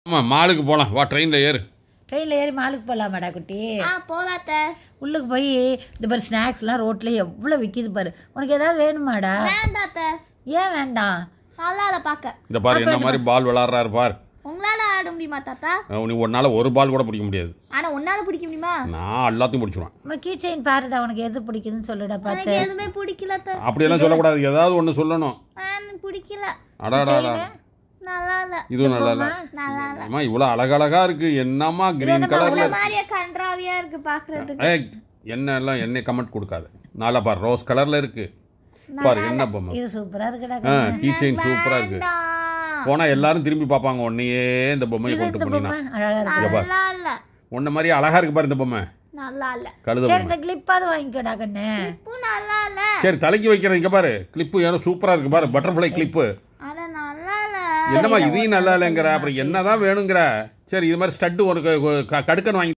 ஆமாம், மாலுக்கு போகலாம். வா, ட்ரெயினில் ஏறு. ட்ரெயினில் ஏறி மாலுக்கு போகலாமாடா குட்டி? போகலாத்த. உள்ளுக்கு போய் இந்த மாதிரி ஸ்நாக்ஸ்லாம் ரோட்டில் எவ்வளோ விற்கிது பாரு. உனக்கு ஏதாவது வேணுமாடா? வேண்டாத்த. ஏன் வேண்டாம்? நல்லா இல்லை பார்க்க. இந்த பாரு என்ன மாதிரி பால் விளாட்றாரு பார். உங்களால ஆட முடியுமா தாத்தா? நீ ஒன்னால ஒரு பால் கூட பிடிக்க முடியாது. ஆனா உன்னால பிடிக்க முடியுமா? நான் எல்லாத்தையும் பிடிச்சிருவேன். நம்ம கீ செயின் பாருடா, உனக்கு எது பிடிக்குதுன்னு சொல்லுடா பார்த்து. எனக்கு எதுவுமே பிடிக்கல அத்தை. அப்படியெல்லாம் சொல்லக்கூடாது, ஏதாவது ஒன்று சொல்லணும். எனக்கு பிடிக்கல. அடாடா, நல்லா இல்ல. இதுவும் நல்லா இல்லை. நல்லா இல்ல. அம்மா இவ்வளோ அழகழகா இருக்கு. என்னம்மா கிரீன் கலர்ல மாதிரியே கன்றாவியா இருக்கு பாக்குறதுக்கு. என்ன எல்லாம் என்ன கமெண்ட் கொடுக்காது. நல்லா பாரு, ரோஸ் கலர்ல இருக்கு பாரு. என்ன பொம்மை இது சூப்பரா இருக்குடா. கீ செயின் சூப்பரா இருக்கு. போனா எல்லாரும் திரும்பி பார்ப்பாங்க உன்னையே. இந்த பொம்மையை கொண்டு போனீங்கன்னா நல்லா இல்ல. உன்ன மாதிரி அழகா இருக்கு பாரு இந்த பொம்மை. நல்லா இல்ல. கழுத சரி, இந்த கிளிப்பாவது வாங்கிக்கோடா கண்ணு. இப்போ நல்லா இல்ல. சரி, தலைக்கு வைக்கிறேன். இங்க பாரு, கிளிப்பு ஏன்னா சூப்பரா இருக்கு பாரு, பட்டர்ஃப்ளை கிளிப்பு. ஆனா நல்லா இல்ல. என்னம்மா இதையும் நல்லா இல்லைங்கிற, அப்புறம் என்னதான் வேணுங்கிற? சரி, இது மாதிரி ஸ்டட்டு ஒரு கடுக்கன் வாங்கி